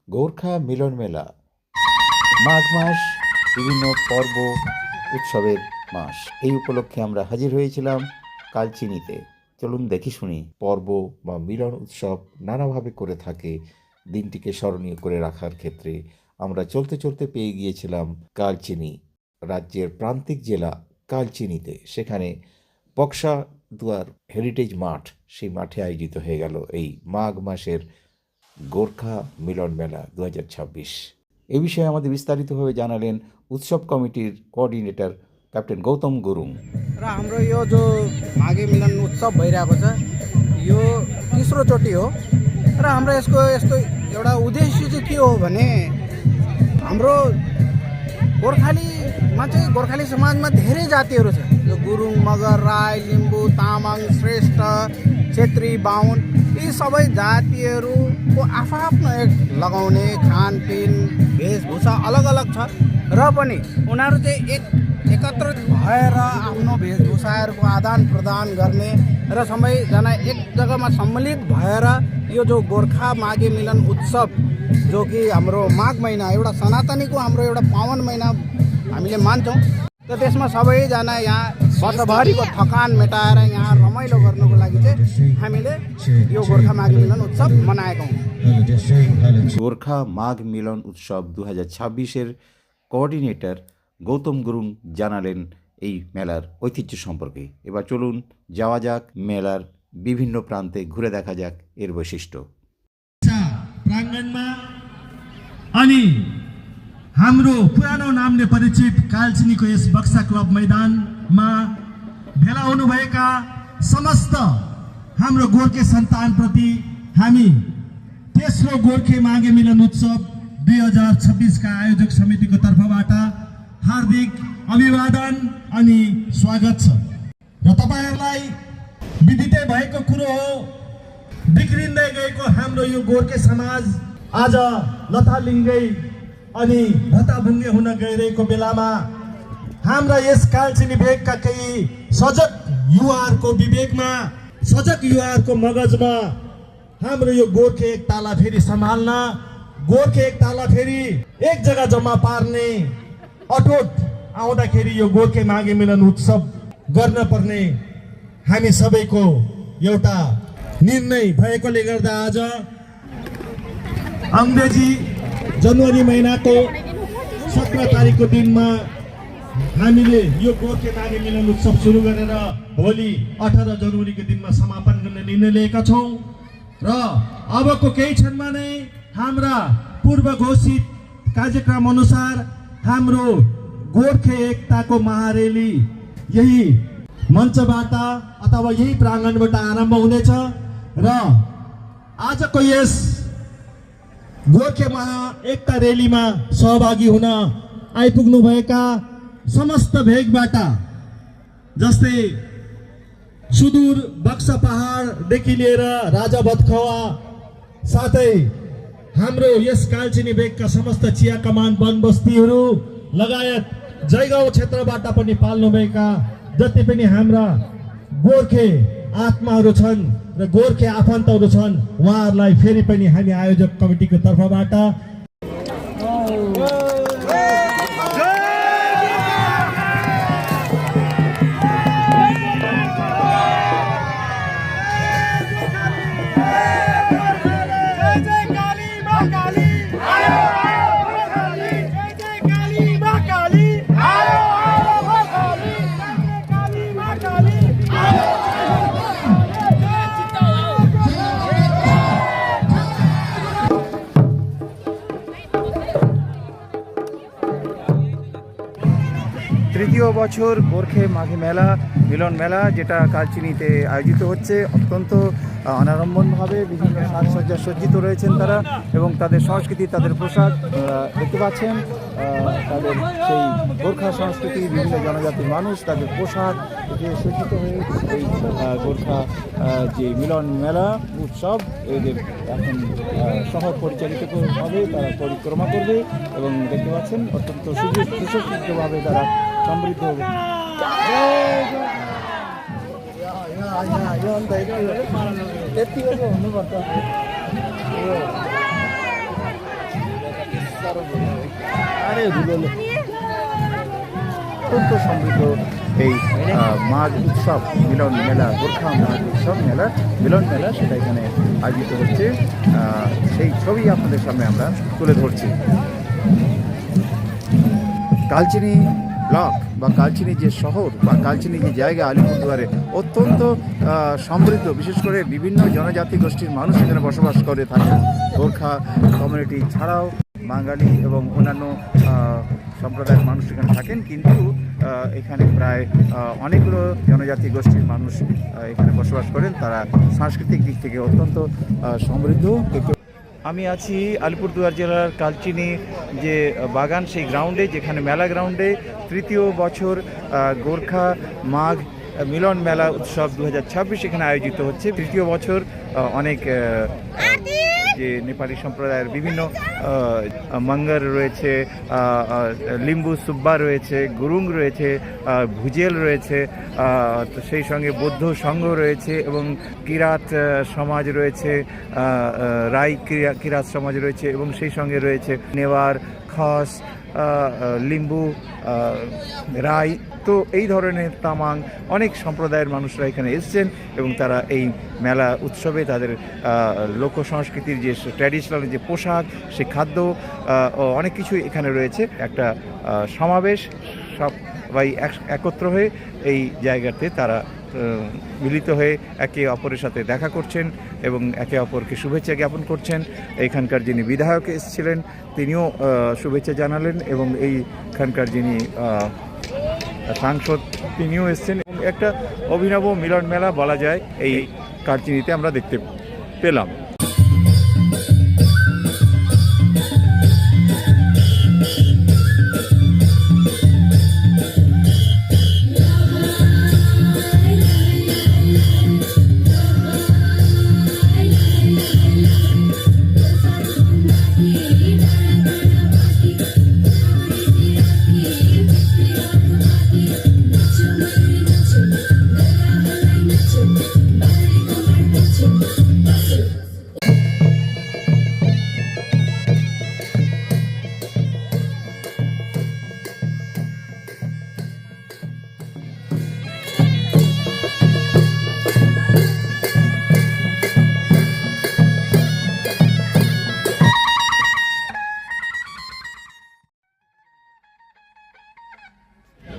গোর্খা মিলন মেলা মাঘ মাস বিভিন্ন পর্ব উৎসবের মাস। এই উপলক্ষে আমরা হাজির হয়েছিলাম কালচিনিতে। চলুন দেখি শুনি পর্ব বা মিলন উৎসব নানাভাবে করে থাকে দিনটিকে স্মরণীয় করে রাখার ক্ষেত্রে। আমরা চলতে চলতে পেয়ে গিয়েছিলাম কালচিনি, রাজ্যের প্রান্তিক জেলা কালচিনিতে। সেখানে বক্সা দুয়ার হেরিটেজ মাঠ, সেই মাঠে আয়োজিত হয়ে গেল এই মাঘ মাসের গোর্খা মিলন মেলা 2026। এ বিষয়ে আমাদের विस्तारितভাবে জানালেন उत्सव कमिटीर कोअर्डिनेटर क्याप्टेन गौतम गुरुङ। र हाम्रो यो जो माघे मिलन उत्सव भइरहेको छ यो तेस्रो चोटि हो र हाम्रो यसको यस्तो एउटा उद्देश्य चाहिँ के हो भने हाम्रो गोर्खाली समाजमा धेरै जातिहरू छ। यो गुरुङ, मगर, राई, लिम्बू, तामाङ, श्रेष्ठ, छेत्री, बाहुन, यी सबै जातिहरूको आफ्नो एक लगाउने खानपिन वेशभूषा अलग अलग छ र पनि उनीहरू चाहिँ एकत्रित भएर आफ्नो वेशभूषाहरूको आदान प्रदान गर्ने र सबैजना एक जग्गामा सम्मिलित भएर यो जो गोर्खा माघे मिलन उत्सव जो कि हाम्रो माघ महिना एउटा सनातनीको हाम्रो एउटा पावन महिना हामीले मान्छौँ। र त्यसमा सबैजना यहाँ वर्षभरिको थकान मेटाएर यहाँ रमाइलो गर्नुको लागि चाहिँ हामीले यो गोर्खा माघे मिलन उत्सव मनाएका हौँ। गोर्खा माघ मिलन उत्सव 2026-এর কোঅর্ডিনেটর গৌতম গুরুং জানালেন এই মেলার ঐতিহ্য সম্পর্কে। এবার চলুন যাওয়া যাক মেলার বিভিন্ন প্রান্তে, ঘুরে দেখা যাক এর বৈশিষ্ট্য। प्राङ्गणमा अनि हाम्रो पुरानो नामले परिचित कालचिनीको यस बक्सा क्लब मैदानमा भेला हुनुभएका समस्त हाम्रो गोर्खे सन्तानप्रति हामी तेस्रो गोर्खे माघे मिलन उत्सव 2026 का आयोजक समितिको तर्फबाट हार्दिक अभिवादन अनि स्वागत छ। र तपाईहरुलाई विदितै भएको कुरो हो, बिग्रिँदै गएको हाम्रो यो गोर्खे समाज आज लथालिङ्गै अनि भत्ताभुङ्गे हुन गइरहेको बेलामा हाम्रा यस कालचिनी भेगका केही सजग युवाहरूको विवेकमा, सजग युवाहरूको मगजमा हाम्रो यो गोर्खे एकताला फेरि सम्हाल्न, गोर्खे एकताला फेरि एक जग्गा जम्मा पार्ने अटोट आउँदाखेरि यो गोर्खे माघे मिलन उत्सव गर्न पर्ने हामी सबैको एउटा निर्णय भएकोले गर्दा आज अङ्ग्रेजी जनवरी महिनाको 17 तारिकको दिनमा हामीले यो गोर्खे माघे मिलन उत्सव सुरु गरेर भोलि 18 जनवरीको दिनमा समापन गर्ने निर्णय लिएका छौँ। र अबको केही क्षणमा नै हाम्रा पूर्व घोषित कार्यक्रम अनुसार हाम्रो गोर्खे एकताको महारेली यही मञ्चबाट अथवा यही प्राङ्गणबाट आरम्भ हुनेछ। र आजको यस गोर्खे महा एकता रेलीमा सहभागी हुन आइपुग्नुभएका समस्त भेगबाट, जस्तै सुदूर बक्सा पहाडदेखि लिएर राजा भतखवा साथै हाम्रो यस कालचिनी भेगका समस्त चिया कमान वन बस्तीहरू लगायत जयगाउँ क्षेत्रबाट पनि पाल्नुभएका जति पनि हाम्रा गोर्खे आत्माहरू छन् र गोर्खे आफन्तहरू छन्, उहाँहरूलाई फेरि पनि हामी आयोजक कमिटीको तर्फबाट তৃতীয় বছর গোর্খে মাঘে মেলা মিলন মেলা যেটা কালচিনিতে আয়োজিত হচ্ছে, অত্যন্ত অনাড়ম্বরভাবে বিভিন্ন সাজসজ্জা সজ্জিত রয়েছেন তারা এবং তাদের সংস্কৃতি, তাদের পোশাক দেখতে পাচ্ছেন। তাদের সেই গোর্খা সংস্কৃতি, বিভিন্ন জনজাতির মানুষ তাদের পোশাক থেকে সজ্জিত হয়ে এই গোর্খা যে মিলন মেলা উৎসব এদের এখন শহর পরিচালিত হবে, তারা পরিক্রমা করবে এবং দেখতে পাচ্ছেন অত্যন্ত সুসজ্জিতভাবে তারা সমৃদ্ধ হবে। त्यति हुनुपर्छ। অত্যন্ত সমৃদ্ধ এই মাঘ উৎসব মিলন মেলা, গোর্খা মাঘ উৎসব মেলা মিলন মেলা, সেটা এখানে আয়োজিত হচ্ছে। সেই ছবি আপনাদের সামনে আমরা তুলে ধরছি। কালচিনি ব্লক বা কালচিনি যে শহর বা কালচিনি যে জায়গা আলিপুরদুয়ারে অত্যন্ত সমৃদ্ধ, বিশেষ করে বিভিন্ন জনজাতি গোষ্ঠীর মানুষ এখানে বসবাস করে থাকেন। গোর্খা কমিউনিটি ছাড়াও বাঙালি এবং অন্যান্য সম্প্রদায়ের মানুষ এখানে থাকেন, কিন্তু এখানে প্রায় অনেকগুলো জনজাতি গোষ্ঠীর মানুষ এখানে বসবাস করেন। তারা সাংস্কৃতিক দিক থেকে অত্যন্ত সমৃদ্ধ। আমি আছি আলিপুরদুয়ার জেলার কালচিনি যে বাগান, সেই গ্রাউন্ডে, যেখানে মেলা গ্রাউন্ডে তৃতীয় বছর গোর্খা মাঘ মিলন মেলা উৎসব 2026 এখানে আয়োজিত হচ্ছে। তৃতীয় বছর অনেক যে নেপালি সম্প্রদায়ের বিভিন্ন মঙ্গর রয়েছে, লিম্বু সুব্বা রয়েছে, গুরুং রয়েছে, ভুজেল রয়েছে, তো সেই সঙ্গে বৌদ্ধ সংঘ রয়েছে এবং কিরাত সমাজ রয়েছে, রাই কিরাত সমাজ রয়েছে এবং সেই সঙ্গে রয়েছে নেওয়ার, খস, লিম্বু, রাই। তো এই ধরনের তামাং অনেক সম্প্রদায়ের মানুষরা এখানে এসছেন এবং তারা এই মেলা উৎসবে তাদের লোক সংস্কৃতির যে ট্র্যাডিশনাল যে পোশাক, সে খাদ্য, অনেক কিছুই এখানে রয়েছে। একটা সমাবেশ, সবাই একত্র হয়ে এই জায়গাতে তারা মিলিত হয়ে একে অপরের সাথে দেখা করছেন এবং একে অপরকে শুভেচ্ছা জ্ঞাপন করছেন। এখানকার যিনি বিধায়ক এসেছিলেন তিনিও শুভেচ্ছা জানালেন এবং এইখানকার যিনি সাংসদ তিনিও এসছেন। এবং একটা অভিনব মিলন মেলা বলা যায় এই কালচিনিতে আমরা দেখতে পেলাম।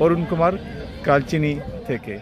অরুণ কুমার, কালচিনি থেকে।